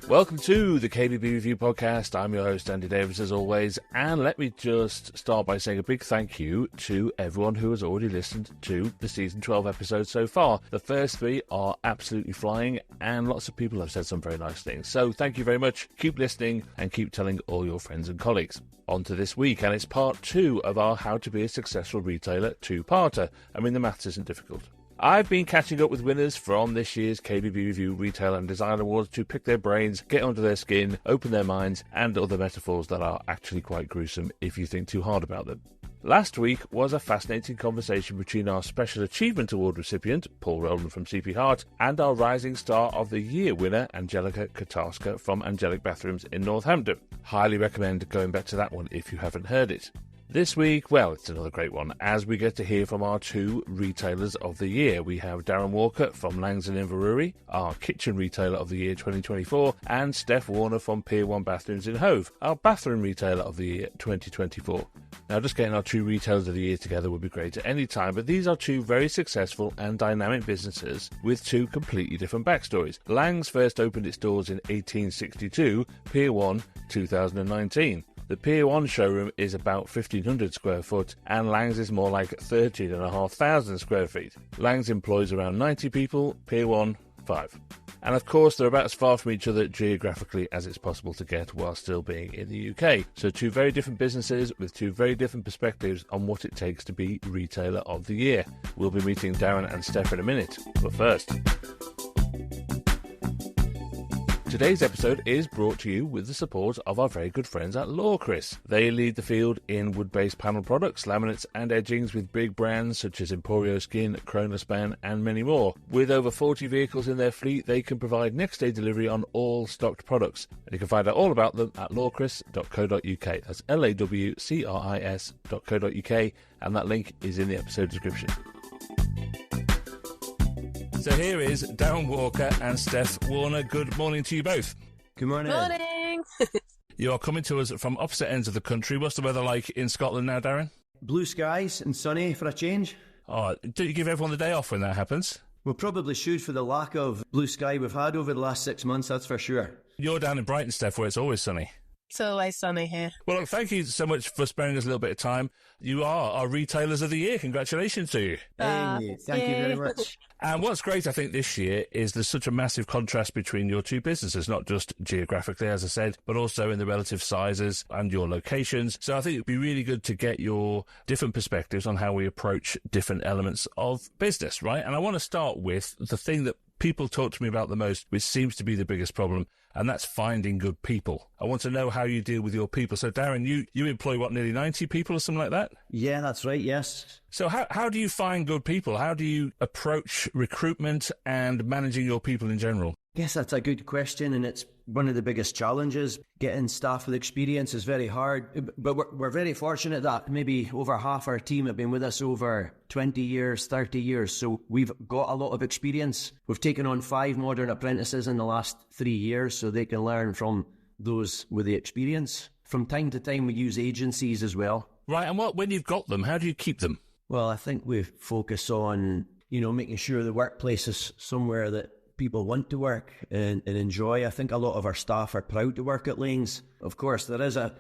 Welcome to the KBB Review podcast. I'm your host, Andy Davies, as always, and let me just start by saying a big thank you to everyone who has already listened to the Season 12 episodes so far. The first 3 are absolutely flying, and lots of people have said some very nice things. So thank you very much. Keep listening and keep telling all your friends and colleagues. On to this week, and it's part 2 of our How to Be a Successful Retailer 2-parter. I mean, the maths isn't difficult. I've been catching up with winners from this year's KBB Review Retail and Design Awards to pick their brains, get under their skin, open their minds, and other metaphors that are actually quite gruesome if you think too hard about them. Last week was a fascinating conversation between our Special Achievement Award recipient, Paul Rowland from CP Hart, and our Rising Star of the Year winner, Angelika Kotarska from Angelic Bathrooms in Northampton. Highly recommend going back to that one if you haven't heard it. This week, well, it's another great one, as we get to hear from our 2 Retailers of the Year. We have Darren Walker from Laings and Inverurie, our Kitchen Retailer of the Year 2024, and Steph Warner from Pier1 Bathrooms in Hove, our Bathroom Retailer of the Year 2024. Now, just getting our 2 Retailers of the Year together would be great at any time, but these are 2 very successful and dynamic businesses with 2 completely different backstories. Laings first opened its doors in 1862, Pier1 2019. The Pier1 showroom is about 1,500 square foot and Laings is more like 13,500 square feet. Laings employs around 90 people, Pier1 5. And of course they're about as far from each other geographically as it's possible to get while still being in the UK. So 2 very different businesses with 2 very different perspectives on what it takes to be Retailer of the Year. We'll be meeting Darren and Steph in a minute, but first... Today's episode is brought to you with the support of our very good friends at Lawchris. They lead the field in wood-based panel products, laminates and edgings with big brands such as Emporio Skin, Kronospan and many more. With over 40 vehicles in their fleet, they can provide next-day delivery on all stocked products. And you can find out all about them at lawchris.co.uk. That's lawchris.co.uk, and that link is in the episode description. So here is Darren Walker and Steph Warner. Good morning to you both. Good morning. Morning. You are coming to us from opposite ends of the country. What's the weather like in Scotland now, Darren? Blue skies and sunny for a change. Oh, don't you give everyone the day off when that happens? We'll probably shoot for the lack of blue sky we've had over the last 6 months, that's for sure. You're down in Brighton, Steph, where it's always sunny. It's always sunny here. Well, look, thank you so much for sparing us a little bit of time. You are our Retailers of the Year. Congratulations to you. Hey, thank you very much. And what's great, I think, this year is there's such a massive contrast between your 2 businesses, not just geographically, as I said, but also in the relative sizes and your locations. So I think it'd be really good to get your different perspectives on how we approach different elements of business, right? And I want to start with the thing that people talk to me about the most, which seems to be the biggest problem, and that's finding good people. I want to know how you deal with your people. So, Darren, you employ, nearly 90 people or something like that? Yeah, that's right, yes. So how do you find good people? How do you approach recruitment and managing your people in general? Yes, that's a good question, and it's one of the biggest challenges. Getting staff with experience is very hard, but we're very fortunate that maybe over half our team have been with us over 20 years, 30 years, so we've got a lot of experience. We've taken on 5 modern apprentices in the last 3 years, so they can learn from those with the experience. From time to time, we use agencies as well. Right, and when you've got them, how do you keep them? Well, I think we focus on, making sure the workplace is somewhere that people want to work and enjoy. I think a lot of our staff are proud to work at Laings. Of course, there is a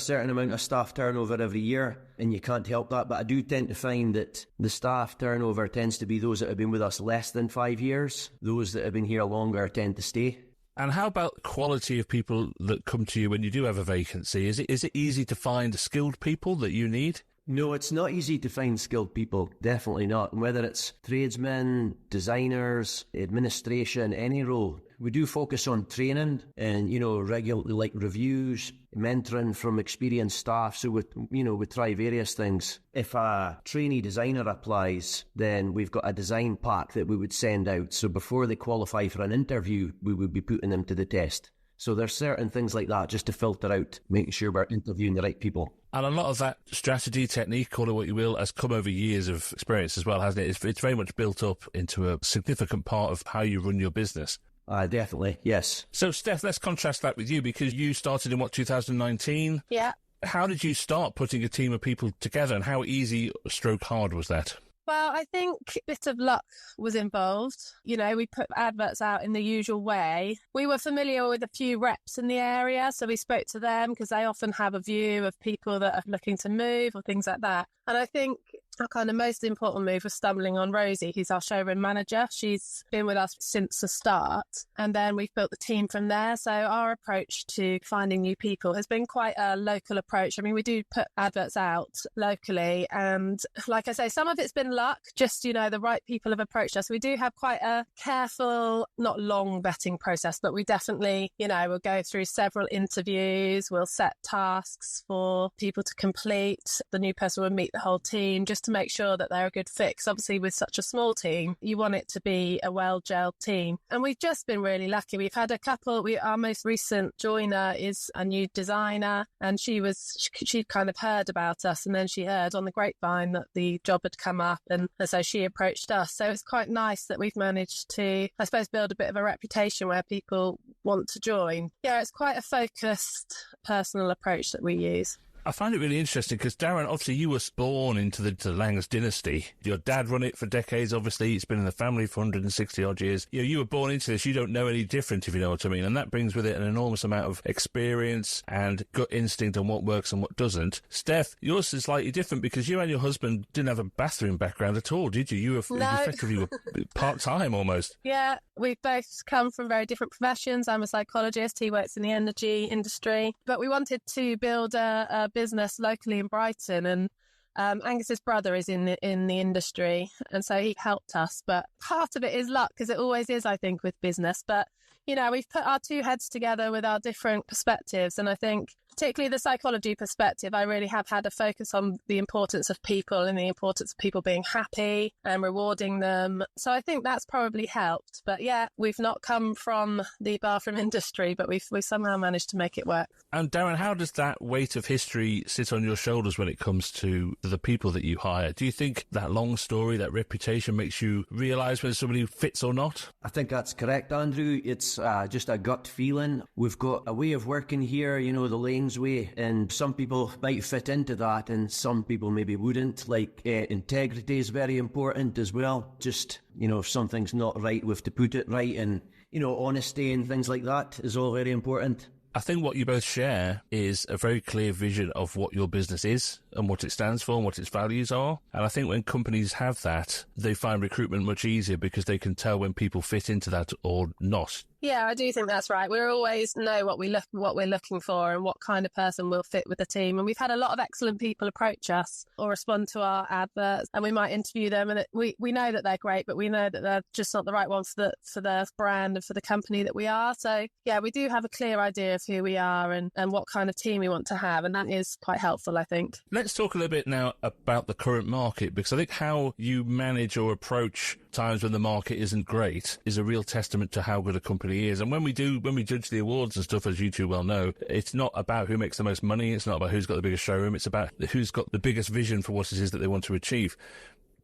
certain amount of staff turnover every year, and you can't help that, but I do tend to find that the staff turnover tends to be those that have been with us less than 5 years. Those that have been here longer tend to stay. And how about the quality of people that come to you when you do have a vacancy? Is it easy to find skilled people that you need? No, it's not easy to find skilled people, definitely not. And whether it's tradesmen, designers, administration, any role, we do focus on training and, regularly like reviews, mentoring from experienced staff. So we try various things. If a trainee designer applies, then we've got a design pack that we would send out. So before they qualify for an interview, we would be putting them to the test. So there's certain things like that just to filter out, making sure we're interviewing the right people. And a lot of that strategy, technique, call it what you will, has come over years of experience as well, hasn't it? It's very much built up into a significant part of how you run your business. Definitely, yes. So, Steph, let's contrast that with you, because you started in, 2019? Yeah. How did you start putting a team of people together, and how easy stroke hard was that? Well, I think a bit of luck was involved. You know, we put adverts out in the usual way. We were familiar with a few reps in the area, so we spoke to them because they often have a view of people that are looking to move or things like that. And I think our kind of most important move was stumbling on Rosie, who's our showroom manager. She's been with us since the start, and then we've built the team from there. So our approach to finding new people has been quite a local approach. I mean, we do put adverts out locally, and like I say, some of it's been luck, just, you know, the right people have approached us. We do have quite a careful, not long vetting process, but we definitely, you know, we'll go through several interviews, we'll set tasks for people to complete. The new person will meet the whole team just to make sure that they're a good fit. 'Cause obviously with such a small team, you want it to be a well-gelled team. And we've just been really lucky. We've had a couple, our most recent joiner is a new designer, and she'd kind of heard about us, and then she heard on the grapevine that the job had come up, and so she approached us. So it's quite nice that we've managed to, I suppose, build a bit of a reputation where people want to join. Yeah, it's quite a focused, personal approach that we use. I find it really interesting because, Darren, obviously you were born into the Laings dynasty. Your dad run it for decades, obviously. It's been in the family for 160-odd years. You were born into this. You don't know any different, if you know what I mean. And that brings with it an enormous amount of experience and gut instinct on what works and what doesn't. Steph, yours is slightly different because you and your husband didn't have a bathroom background at all, did you? You effectively were part-time almost. Yeah, we've both come from very different professions. I'm a psychologist. He works in the energy industry. But we wanted to build a business locally in Brighton, and Angus's brother is in the industry, and so he helped us. But part of it is luck, because it always is, I think, with business. But, you know, we've put our two heads together with our different perspectives, and I think particularly the psychology perspective, I really have had a focus on the importance of people and the importance of people being happy and rewarding them. So I think that's probably helped. But yeah, we've not come from the bathroom industry, but we've somehow managed to make it work. And Darren, how does that weight of history sit on your shoulders when it comes to the people that you hire? Do you think that long story, that reputation makes you realise whether somebody fits or not? I think that's correct, Andrew. It's just a gut feeling. We've got a way of working here, you know, the Laings way, and some people might fit into that and some people maybe wouldn't. Like integrity is very important as well. Just, you know, if something's not right, we have to put it right, and, you know, honesty and things like that is all very important. I think what you both share is a very clear vision of what your business is and what it stands for and what its values are. And I think when companies have that, they find recruitment much easier because they can tell when people fit into that or not. Yeah, I do think that's right. We always know what we're looking for and what kind of person will fit with the team. And we've had a lot of excellent people approach us or respond to our adverts, and we might interview them, and we know that they're great, but we know that they're just not the right ones for the brand and for the company that we are. So yeah, we do have a clear idea of who we are and what kind of team we want to have, and that is quite helpful, I think. Let's talk a little bit now about the current market, because I think how you manage or approach times when the market isn't great is a real testament to how good a company is. And when we judge the awards and stuff, as you two well know, it's not about who makes the most money, it's not about who's got the biggest showroom, it's about who's got the biggest vision for what it is that they want to achieve.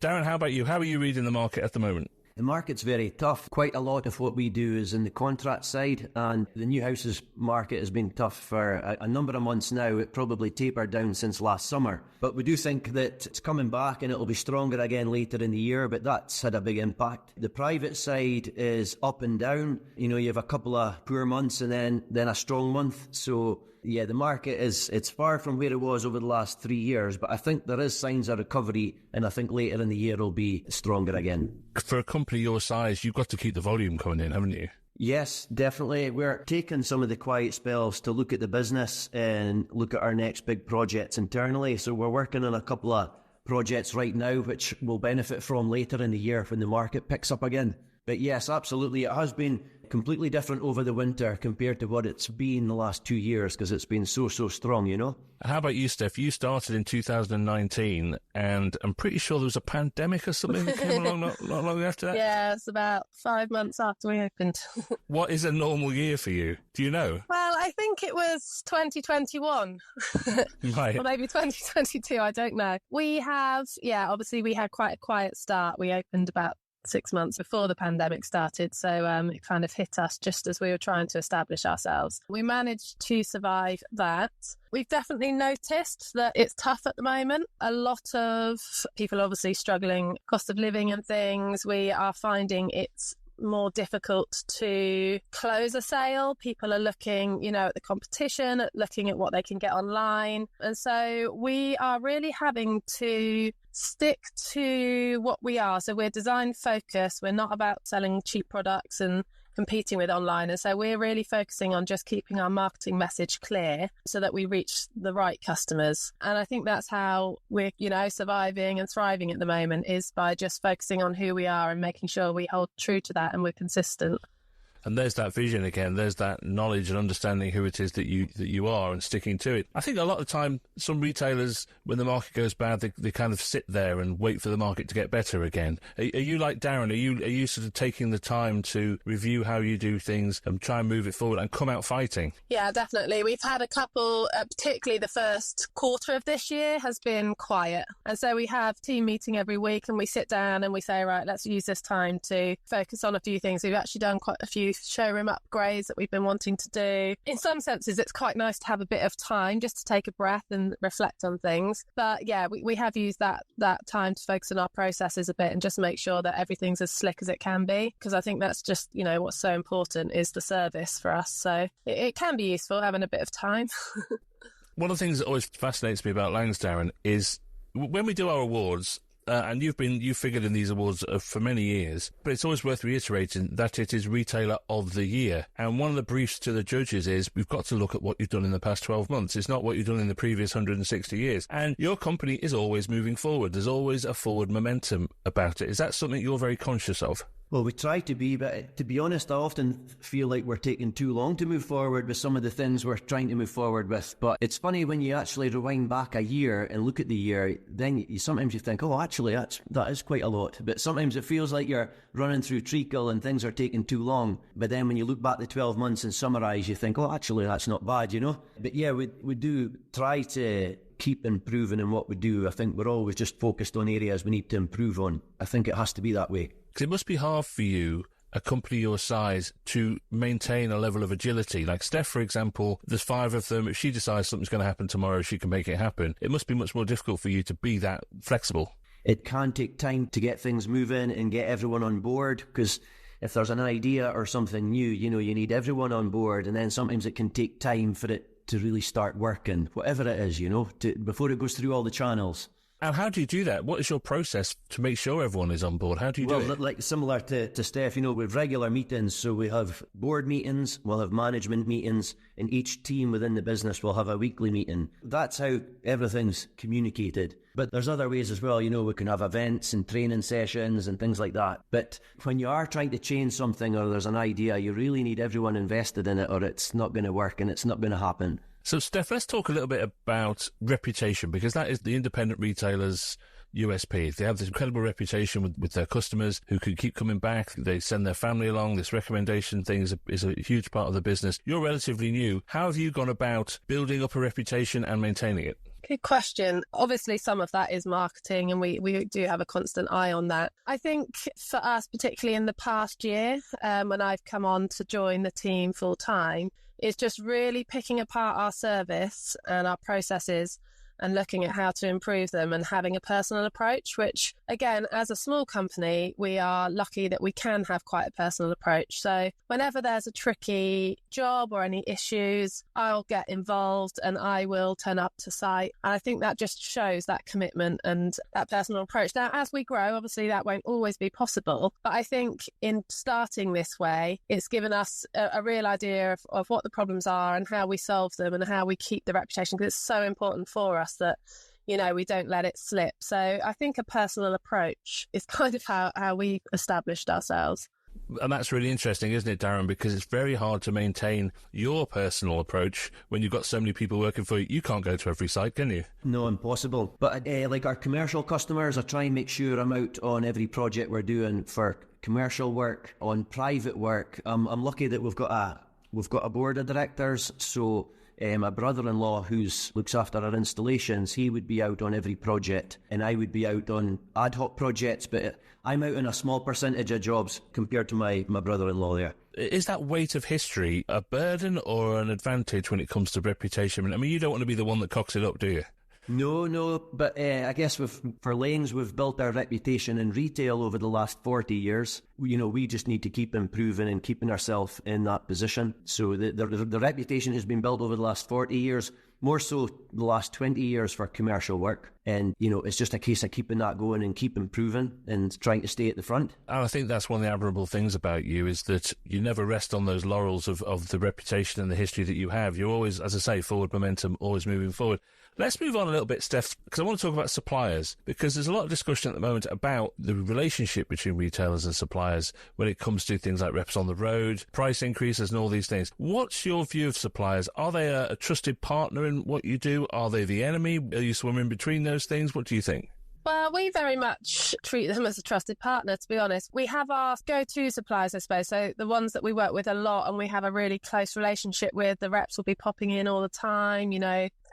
Darren, how about you? How are you reading the market at the moment? The market's very tough. Quite a lot of what we do is in the contract side, and the new houses market has been tough for a number of months now. It probably tapered down since last summer. But we do think that it's coming back and it'll be stronger again later in the year, but that's had a big impact. The private side is up and down. You know, you have a couple of poor months and then a strong month. So yeah, the market it's far from where it was over the last 3 years, but I think there is signs of recovery, and I think later in the year it'll be stronger again. For a company your size, you've got to keep the volume coming in, haven't you? Yes, definitely. We're taking some of the quiet spells to look at the business and look at our next big projects internally. So we're working on a couple of projects right now, which we'll benefit from later in the year when the market picks up again. But yes, absolutely. It has been completely different over the winter compared to what it's been the last 2 years, because it's been so strong, you know. How about you, Steph? You started in 2019, and I'm pretty sure there was a pandemic or something that came along not long after that. Yeah, it's about 5 months after we opened. What is a normal year for you? Do you know? Well, I think it was 2021. Right. Or maybe 2022, I don't know. We have, obviously we had quite a quiet start. We opened about 6 months before the pandemic started. So it kind of hit us just as we were trying to establish ourselves. We managed to survive that. We've definitely noticed that it's tough at the moment. A lot of people are obviously struggling, cost of living and things. We are finding it's more difficult to close a sale. People are looking, at the competition, looking at what they can get online. And so we are really having to stick to what we are. So we're design focused. We're not about selling cheap products and competing with online. And so we're really focusing on just keeping our marketing message clear so that we reach the right customers. And I think that's how we're, surviving and thriving at the moment, is by just focusing on who we are and making sure we hold true to that and we're consistent. And there's that vision again. There's that knowledge and understanding who it is that you are and sticking to it. I think a lot of the time, some retailers, when the market goes bad, they kind of sit there and wait for the market to get better again. Are you like Darren? Are you sort of taking the time to review how you do things and try and move it forward and come out fighting? Yeah, definitely. We've had a couple, particularly the first quarter of this year has been quiet. And so we have team meeting every week and we sit down and we say, right, let's use this time to focus on a few things. We've actually done quite a few showroom upgrades that we've been wanting to do. In some senses, it's quite nice to have a bit of time just to take a breath and reflect on things. But yeah, we have used that time to focus on our processes a bit and just make sure that everything's as slick as it can be. Because I think that's just, what's so important is the service for us. So it can be useful having a bit of time. One of the things that always fascinates me about Laings, Darren, is when we do our awards, and you've figured in these awards for many years, but it's always worth reiterating that it is Retailer of the Year. And one of the briefs to the judges is we've got to look at what you've done in the past 12 months. It's not what you've done in the previous 160 years. And your company is always moving forward. There's always a forward momentum about it. Is that something you're very conscious of? Well, we try to be, but to be honest, I often feel like we're taking too long to move forward with some of the things we're trying to move forward with. But it's funny when you actually rewind back a year and look at the year, then sometimes you think, oh, actually, that is quite a lot. But sometimes it feels like you're running through treacle and things are taking too long. But then when you look back the 12 months and summarise, you think, oh, actually, that's not bad, But yeah, we do try to keep improving in what we do. I think we're always just focused on areas we need to improve on. I think it has to be that way. Because it must be hard for you, a company your size, to maintain a level of agility. Like Steph, for example, there's 5 of them. If she decides something's going to happen tomorrow, she can make it happen. It must be much more difficult for you to be that flexible. It can take time to get things moving and get everyone on board, because if there's an idea or something new, you need everyone on board, and then sometimes it can take time for it to really start working, whatever it is, before it goes through all the channels. And how do you do that? What is your process to make sure everyone is on board? How do you do it? Well, like similar to Steph, we have regular meetings. So we have board meetings, we'll have management meetings, and each team within the business will have a weekly meeting. That's how everything's communicated. But there's other ways as well. We can have events and training sessions and things like that. But when you are trying to change something or there's an idea, you really need everyone invested in it, or it's not going to work and it's not going to happen. So, Steph, let's talk a little bit about reputation, because that is the independent retailer's USP. They have this incredible reputation with their customers who can keep coming back. They send their family along. This recommendation thing is a huge part of the business. You're relatively new. How have you gone about building up a reputation and maintaining it? Good question. Obviously, some of that is marketing, and we do have a constant eye on that. I think for us, particularly in the past year, when I've come on to join the team full time, is just really picking apart our service and our processes and looking at how to improve them and having a personal approach, which, again, as a small company, we are lucky that we can have quite a personal approach. So whenever there's a tricky job or any issues, I'll get involved and I will turn up to site. And I think that just shows that commitment and that personal approach. Now, as we grow, obviously that won't always be possible. But I think in starting this way, it's given us a real idea of what the problems are and how we solve them and how we keep the reputation, because it's so important for us that we don't let it slip. So I think a personal approach is kind of how we established ourselves. And that's really interesting, isn't it, Darren? Because it's very hard to maintain your personal approach when you've got so many people working for you. You can't go to every site, can you? No, impossible. But like our commercial customers, I try and make sure I'm out on every project we're doing for commercial work, on private work. I'm lucky that we've got a board of directors, so my brother-in-law, who looks after our installations, he would be out on every project, and I would be out on ad hoc projects, but I'm out on a small percentage of jobs compared to my brother-in-law there. Is that weight of history a burden or an advantage when it comes to reputation? I mean, you don't want to be the one that cocks it up, do you? No, but I guess for Laings, we've built our reputation in retail over the last 40 years. We just need to keep improving and keeping ourselves in that position. So the reputation has been built over the last 40 years, more so the last 20 years for commercial work. And, it's just a case of keeping that going and keep improving and trying to stay at the front. And I think that's one of the admirable things about you, is that you never rest on those laurels of the reputation and the history that you have. You're always, as I say, forward momentum, always moving forward. Let's move on a little bit, Steph, because I want to talk about suppliers, because there's a lot of discussion at the moment about the relationship between retailers and suppliers when it comes to things like reps on the road, price increases and all these things. What's your view of suppliers? Are they a trusted partner in what you do? Are they the enemy? Are you swimming between those things? What do you think? Well, we very much treat them as a trusted partner, to be honest. We have our go-to suppliers, I suppose, so the ones that we work with a lot and we have a really close relationship with. The reps will be popping in all the time,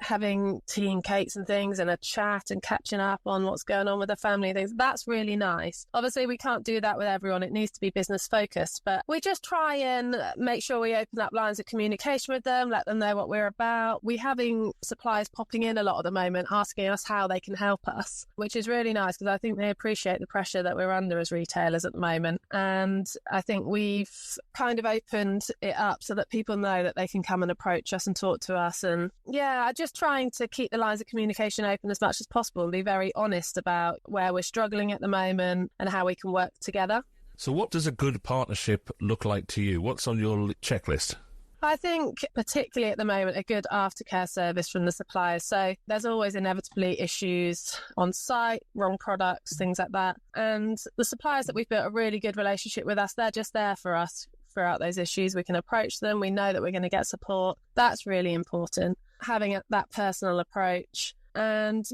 having tea and cakes and things and a chat and catching up on what's going on with the family and things. That's really nice. Obviously, we can't do that with everyone. It needs to be business focused, but we just try and make sure we open up lines of communication with them, let them know what we're about. We're having suppliers popping in a lot at the moment, asking us how they can help us, which is really nice because I think they appreciate the pressure that we're under as retailers at the moment. And I think we've kind of opened it up so that people know that they can come and approach us and talk to us. And I just trying to keep the lines of communication open as much as possible and be very honest about where we're struggling at the moment and how we can work together. So what does a good partnership look like to you? What's on your checklist? I think particularly at the moment, a good aftercare service from the suppliers. So there's always inevitably issues on site, wrong products, things like that. And the suppliers that we've built a really good relationship with us, they're just there for us throughout those issues. We can approach them. We know that we're going to get support. That's really important, having that personal approach. And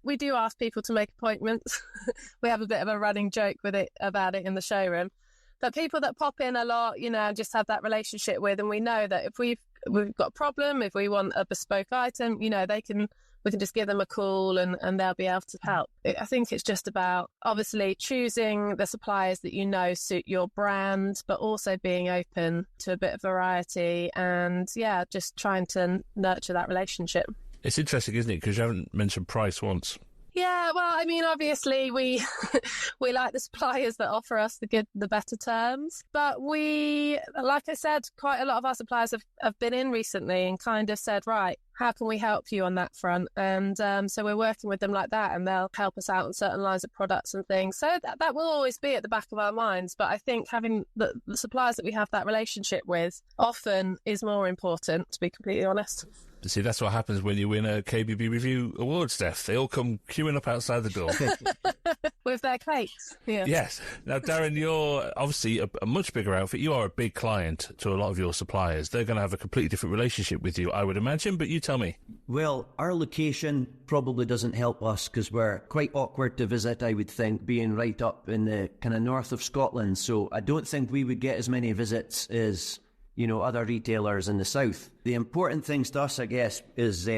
we do ask people to make appointments. We have a bit of a running joke about it in the showroom. But people that pop in a lot, just have that relationship with, and we know that if we've got a problem, if we want a bespoke item, we can just give them a call and they'll be able to help. I think it's just about obviously choosing the suppliers that suit your brand, but also being open to a bit of variety and just trying to nurture that relationship. It's interesting, isn't it? Because you haven't mentioned price once. Yeah, well, I mean, obviously we like the suppliers that offer us the better terms. But like I said, quite a lot of our suppliers have been in recently and kind of said, right, how can we help you on that front? And so we're working with them like that, and they'll help us out on certain lines of products and things. So that will always be at the back of our minds. But I think having the suppliers that we have that relationship with often is more important, to be completely honest. See, that's what happens when you win a KBB Review award, Steph. They all come queuing up outside the door. With their cakes. Yeah. Yes. Now, Darren, you're obviously a much bigger outfit. You are a big client to a lot of your suppliers. They're going to have a completely different relationship with you, I would imagine, but you tell me. Well, our location probably doesn't help us because we're quite awkward to visit, I would think, being right up in the kind of north of Scotland. So I don't think we would get as many visits as other retailers in the south. The important things to us, I guess, is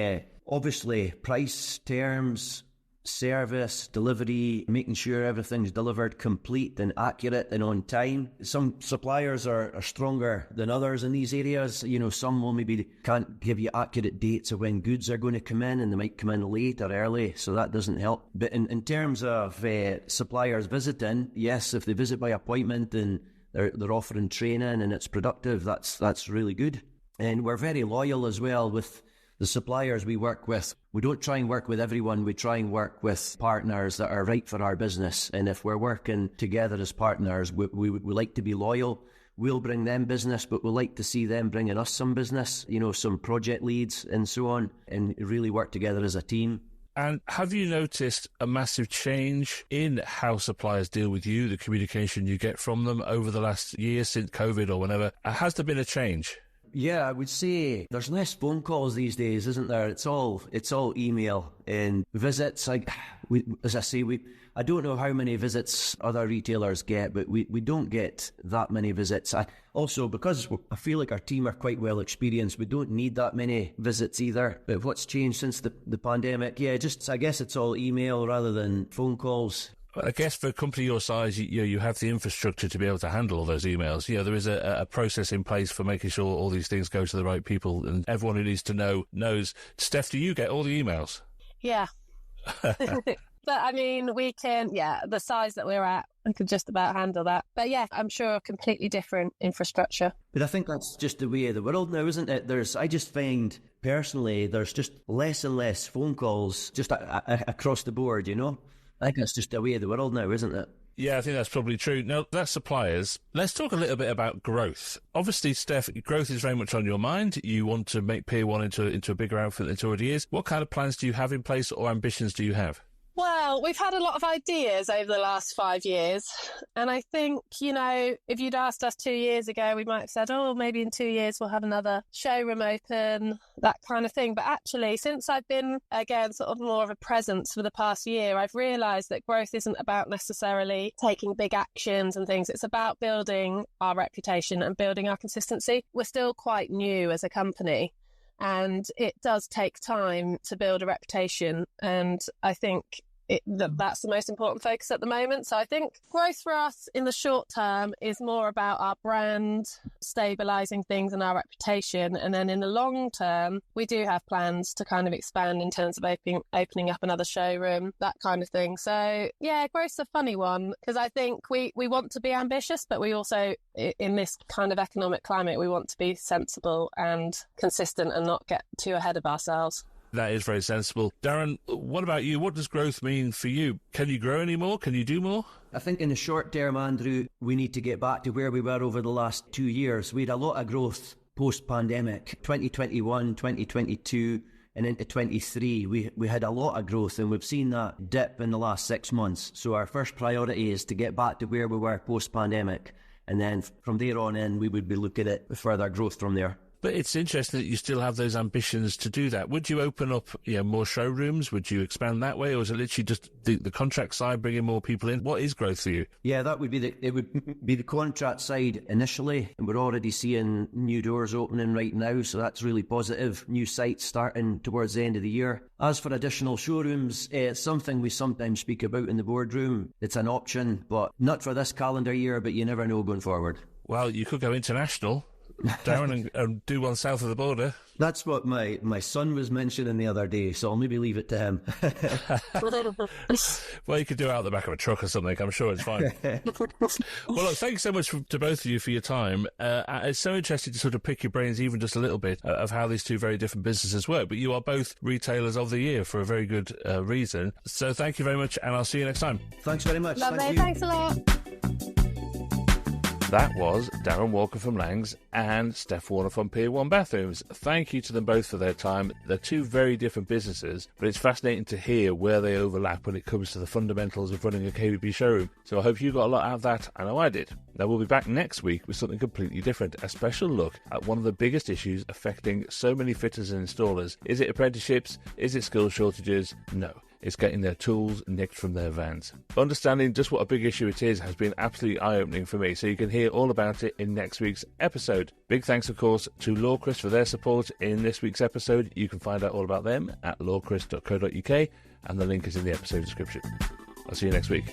obviously price, terms, service, delivery, making sure everything's delivered complete and accurate and on time. Some suppliers are stronger than others in these areas. Some will maybe can't give you accurate dates of when goods are going to come in, and they might come in late or early, so that doesn't help. But in terms of suppliers visiting, yes, if they visit by appointment and they're offering training and it's productive, that's really good. And we're very loyal as well with the suppliers we work with. We don't try and work with everyone. We try and work with partners that are right for our business. And if we're working together as partners, we like to be loyal. We'll bring them business, but we like to see them bringing us some business, some project leads and so on, and really work together as a team. And have you noticed a massive change in how suppliers deal with you, the communication you get from them over the last year since COVID or whenever? Has there been a change? Yeah, I would say there's less phone calls these days, isn't there? It's all email and visits. I don't know how many visits other retailers get, but we don't get that many visits. Also, because I feel like our team are quite well experienced, we don't need that many visits either. But what's changed since the pandemic? Yeah, I guess it's all email rather than phone calls. I guess for a company your size, you have the infrastructure to be able to handle all those emails. There is a process in place for making sure all these things go to the right people, and everyone who needs to know knows. Steph, do you get all the emails? Yeah. But I mean, we can, the size that we're at, we can just about handle that. But yeah, I'm sure a completely different infrastructure. But I think that's just the way of the world now, isn't it? I just find, personally, there's just less and less phone calls just across the board, I think that's just the way of the world now, isn't it? Yeah, I think that's probably true. Now, that's suppliers. Let's talk a little bit about growth. Obviously, Steph, growth is very much on your mind. You want to make Pier1 into a bigger outfit than it already is. What kind of plans do you have in place or ambitions do you have? Well, we've had a lot of ideas over the last 5 years. And I think, if you'd asked us 2 years ago, we might have said, maybe in 2 years we'll have another showroom open, that kind of thing. But actually, since I've been, again, sort of more of a presence for the past year, I've realised that growth isn't about necessarily taking big actions and things. It's about building our reputation and building our consistency. We're still quite new as a company, and it does take time to build a reputation. And I think that's the most important focus at the moment. So I think growth for us in the short term is more about our brand, stabilising things and our reputation. And then in the long term, we do have plans to kind of expand in terms of opening up another showroom, that kind of thing. So yeah, growth's a funny one, because I think we want to be ambitious, but we also, in this kind of economic climate, we want to be sensible and consistent and not get too ahead of ourselves. That is very sensible. Darren, what about you? What does growth mean for you? Can you grow any more? Can you do more? I think in the short term, Andrew, we need to get back to where we were over the last 2 years. We had a lot of growth post-pandemic, 2021, 2022 and into 23. We had a lot of growth, and we've seen that dip in the last 6 months. So our first priority is to get back to where we were post-pandemic. And then from there on in, we would be looking at further growth from there. But it's interesting that you still have those ambitions to do that. Would you open up more showrooms? Would you expand that way? Or is it literally just the contract side, bringing more people in? What is growth for you? Yeah, it would be the contract side initially. And we're already seeing new doors opening right now. So that's really positive. New sites starting towards the end of the year. As for additional showrooms, it's something we sometimes speak about in the boardroom. It's an option, but not for this calendar year, but you never know going forward. Well, you could go international, Darren, and do one south of the border. That's what my son was mentioning the other day, so I'll maybe leave it to him. Well, you could do it out the back of a truck or something. I'm sure it's fine. Well, look, thanks so much to both of you for your time. It's so interesting to sort of pick your brains even just a little bit of how these two very different businesses work. But you are both retailers of the year for a very good reason. So thank you very much, and I'll see you next time. Thanks very much. Lovely. Thanks a lot. That was Darren Walker from Laings and Steph Warner from Pier1 Bathrooms. Thank you to them both for their time. They're two very different businesses, but it's fascinating to hear where they overlap when it comes to the fundamentals of running a KBB showroom. So I hope you got a lot out of that. I know I did. Now we'll be back next week with something completely different, a special look at one of the biggest issues affecting so many fitters and installers. Is it apprenticeships? Is it skill shortages? No. It's getting their tools nicked from their vans. Understanding just what a big issue it is has been absolutely eye-opening for me, so you can hear all about it in next week's episode. Big thanks, of course, to Lawcris for their support in this week's episode. You can find out all about them at lawcris.co.uk, and the link is in the episode description. I'll see you next week.